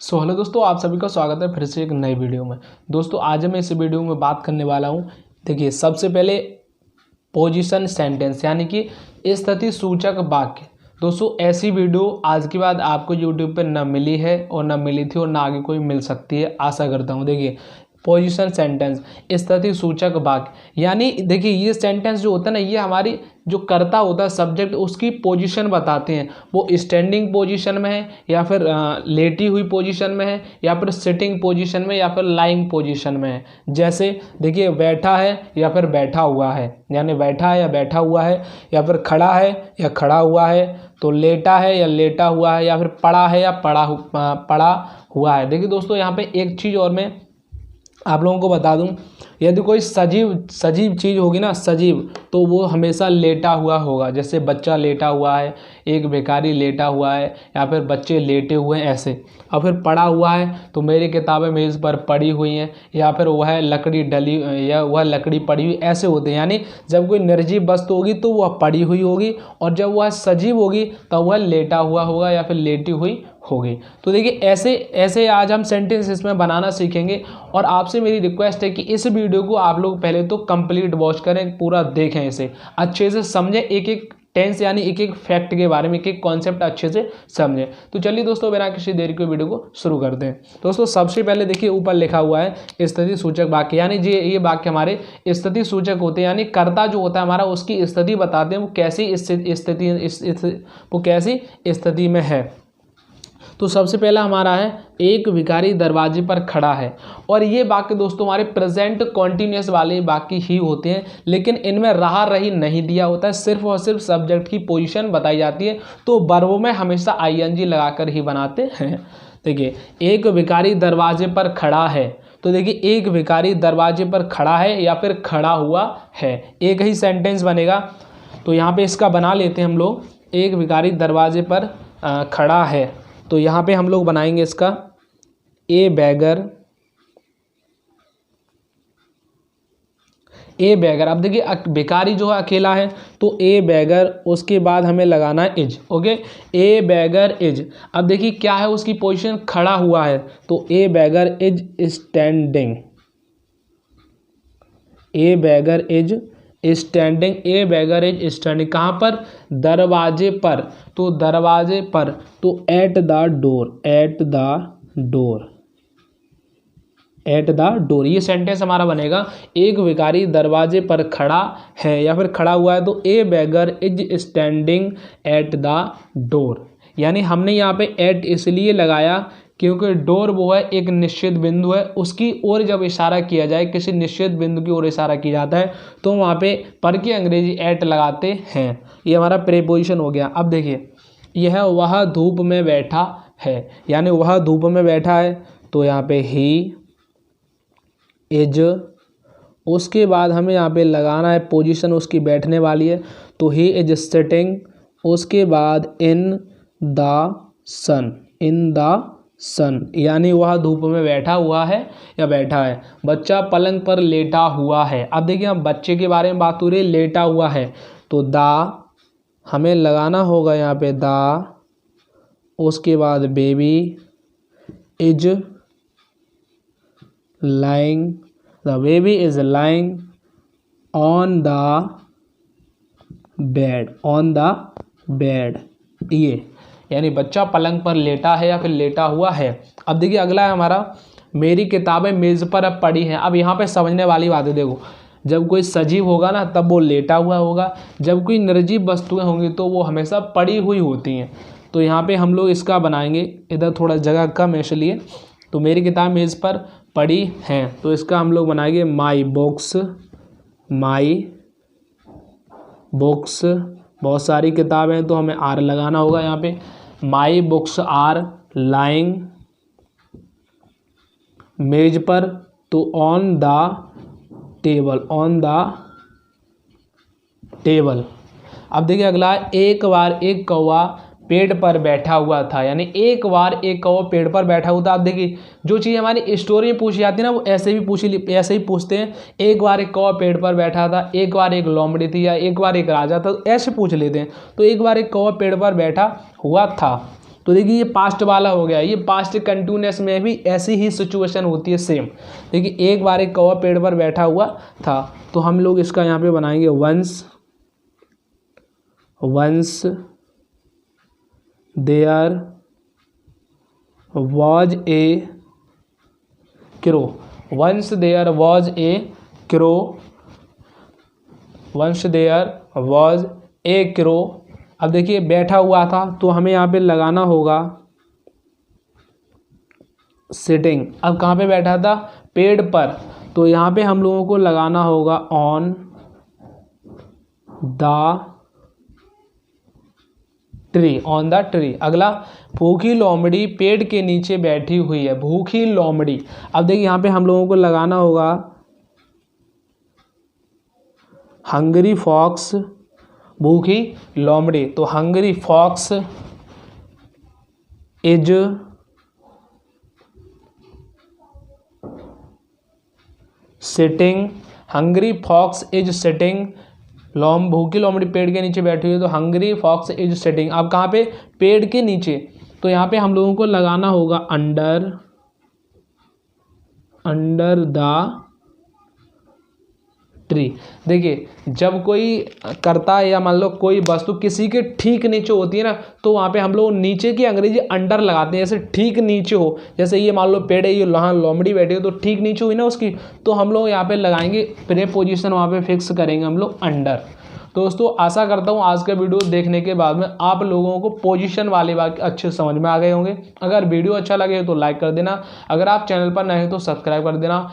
Hello दोस्तों, आप सभी का स्वागत है फिर से एक नई वीडियो में। दोस्तों आज मैं इस वीडियो में बात करने वाला हूं। देखिए, सबसे पहले पोजीशन सेंटेंस यानी कि स्थिति सूचक वाक्य। दोस्तों ऐसी वीडियो आज के बाद आपको यूट्यूब पर न मिली है और न मिली थी और ना आगे कोई मिल सकती है, आशा करता हूँ। देखिए, पोजीशन सेंटेंस स्थिति सूचक वाक्य यानी देखिए ये सेंटेंस जो होता है ना, ये हमारी जो कर्ता होता है सब्जेक्ट, उसकी पोजीशन बताते हैं। वो स्टैंडिंग पोजीशन में है या फिर लेटी हुई पोजीशन में है या फिर सिटिंग पोजीशन में या फिर लाइंग पोजीशन में है। जैसे देखिए, बैठा है या फिर बैठा हुआ है, यानी बैठा है या बैठा हुआ है, या फिर खड़ा है या खड़ा हुआ है, तो लेटा है या लेटा हुआ है, या फिर पड़ा है या पड़ा हुआ है। देखिए दोस्तों, यहाँ पे एक चीज़ और मैं आप लोगों को बता दूं, यदि कोई सजीव चीज़ होगी ना, सजीव, तो वो हमेशा लेटा हुआ होगा। जैसे बच्चा लेटा हुआ है, एक भिखारी लेटा हुआ है, या फिर बच्चे लेटे हुए हैं, ऐसे। और फिर पड़ा हुआ है तो मेरी किताबें मेज़ पर पड़ी हुई हैं, या फिर वह लकड़ी डली या वह लकड़ी पड़ी हुई, ऐसे होते हैं। यानी जब कोई निर्जीव वस्तु होगी तो वह पड़ी हुई होगी, और जब वह सजीव होगी तब वह लेटा हुआ होगा या फिर लेटी हुई होगी। तो देखिए ऐसे ऐसे आज हम सेंटेंस इसमें बनाना सीखेंगे। और आपसे मेरी रिक्वेस्ट है कि इस वीडियो को आप लोग पहले तो कंप्लीट वॉच करें, पूरा देखें, इसे अच्छे से समझें, एक एक टेंस यानी एक एक फैक्ट के बारे में, एक एक कॉन्सेप्ट अच्छे से समझें। तो चलिए दोस्तों, बिना किसी देरी के वीडियो को शुरू करते हैं। दोस्तों सबसे पहले देखिए, ऊपर लिखा हुआ है स्थिति सूचक वाक्य, यानी ये वाक्य हमारे स्थिति सूचक होते हैं, यानी कर्ता जो होता है हमारा, उसकी स्थिति बताते हैं वो कैसी स्थिति में है। तो सबसे पहला हमारा है, एक भिखारी दरवाजे पर खड़ा है। और ये वाक्य दोस्तों हमारे प्रेजेंट कॉन्टिन्यूअस वाले वाक्य ही होते हैं, लेकिन इनमें रहा रही नहीं दिया होता है, सिर्फ और सिर्फ सब्जेक्ट की पोजीशन बताई जाती है। तो वर्बों में हमेशा आईएनजी लगाकर ही बनाते हैं। देखिए, एक भिखारी दरवाजे पर खड़ा है, तो देखिए एक भिखारी दरवाजे पर खड़ा है या फिर खड़ा हुआ है, एक ही सेंटेंस बनेगा। तो यहाँ पे इसका बना लेते हैं हम लोग, एक भिखारी दरवाजे पर खड़ा है। तो यहाँ पे हम लोग बनाएंगे इसका ए बैगर। अब देखिए भिखारी जो है अकेला है, तो ए बैगर, उसके बाद हमें लगाना है is. Okay, A bagger is. अब देखिए क्या है, उसकी पोजीशन खड़ा हुआ है, तो ए bagger is standing. A bagger is standing, A bagger is standing. कहाँ पर? दरवाजे पर। तो दरवाजे पर, तो at the door, at the door, at the door. ये सेंटेंस हमारा बनेगा, एक भिखारी दरवाजे पर खड़ा है या फिर खड़ा हुआ है, तो ए bagger is standing at the door. यानी हमने यहाँ पे एट इसलिए लगाया क्योंकि डोर वो है एक निश्चित बिंदु है, उसकी ओर जब इशारा किया जाए, किसी निश्चित बिंदु की ओर इशारा किया जाता है, तो वहाँ पे पर की अंग्रेजी एट लगाते हैं। ये हमारा प्रीपोजिशन हो गया। अब देखिए, यह वह धूप में बैठा है, यानी वह धूप में बैठा है, तो यहाँ पे ही इज। उसके बाद हमें यहाँ पे लगाना है पोजीशन, उसकी बैठने वाली है, तो ही इज सिटिंग। उसके बाद in the sun, in the सन, यानी वह धूप में बैठा हुआ है या बैठा है। बच्चा पलंग पर लेटा हुआ है। अब देखिए, हम बच्चे के बारे में बात हो रही है, लेटा हुआ है, तो द हमें लगाना होगा यहाँ पे द। उसके बाद baby is lying, the baby is lying on the bed, on the bed. ये यानी बच्चा पलंग पर लेटा है या फिर लेटा हुआ है। अब देखिए अगला है हमारा, मेरी किताबें मेज़ पर अब पड़ी हैं। अब यहाँ पे समझने वाली बात है, देखो जब कोई सजीव होगा ना तब वो लेटा हुआ होगा, जब कोई निर्जीव वस्तुएं होंगी तो वो हमेशा पड़ी हुई होती हैं। तो यहाँ पे हम लोग इसका बनाएंगे, इधर थोड़ा जगह कम है इसलिए, तो मेरी किताब मेज़ पर पड़ी हैं, तो इसका हम लोग बनाएंगे माई बुक्स, माई बुक्स। बहुत सारी किताबें हैं तो हमें आर लगाना होगा यहाँ पे। माई बुक्स आर लाइंग मेज पर, तो on the table, on the table. अब देखिए अगला, एक बार एक कौवा पेड़ पर बैठा हुआ था, यानी एक बार एक कौवा पेड़ पर बैठा हुआ था। आप देखिए जो चीज़ हमारी स्टोरी में पूछी जाती है ना, वो ऐसे ही पूछते हैं। एक बार एक कौवा पेड़ पर बैठा था, एक बार एक लोमड़ी थी, या एक बार एक राजा था, ऐसे पूछ लेते हैं। तो एक बार एक कौवा पेड़ पर बैठा हुआ था, तो देखिए ये पास्ट वाला हो गया, ये पास्ट कंटिन्यूअस में भी ऐसी ही सिचुएशन होती है सेम। देखिए एक बार एक कौवा पेड़ पर बैठा हुआ था, तो हम लोग इसका यहाँ पे बनाएंगे once there was a crow. Once there was a crow, once there was a crow. अब देखिए बैठा हुआ था, तो हमें यहाँ पे लगाना होगा सिटिंग। अब कहाँ पे बैठा था? पेड़ पर, तो यहाँ पे हम लोगों को लगाना होगा on the tree, on the tree. अगला, भूखी लोमड़ी पेड़ के नीचे बैठी हुई है, भूखी लोमड़ी। अब देखिए यहाँ पे हम लोगों को लगाना होगा हंगरी फॉक्स, भूखी लोमड़ी, तो hungry fox is sitting, hungry fox is sitting. भूखी लोमड़ी पेड़ के नीचे बैठी हुई है, तो हंगरी फॉक्स इज सिटिंग। अब कहाँ पे? पेड़ के नीचे, तो यहाँ पे हम लोगों को लगाना होगा अंडर द ट्री। देखिए जब कोई करता है या मान लो कोई वस्तु किसी के ठीक नीचे होती है ना, तो वहाँ पे हम लोग नीचे की अंग्रेजी अंडर लगाते हैं, जैसे ठीक नीचे हो। जैसे ये मान लो पेड़ है, ये यहाँ लोमड़ी बैठी है, तो ठीक नीचे हुई ना उसकी, तो हम लोग यहाँ पे लगाएंगे प्रीपोजिशन, वहाँ पे फिक्स करेंगे हम लोग अंडर। दोस्तों आशा करता हूँ आज का वीडियो देखने के बाद में आप लोगों को पोजीशन वाले बात अच्छे समझ में आ गए होंगे। अगर वीडियो अच्छा लगे तो लाइक कर देना, अगर आप चैनल पर नए हैं तो सब्सक्राइब कर देना।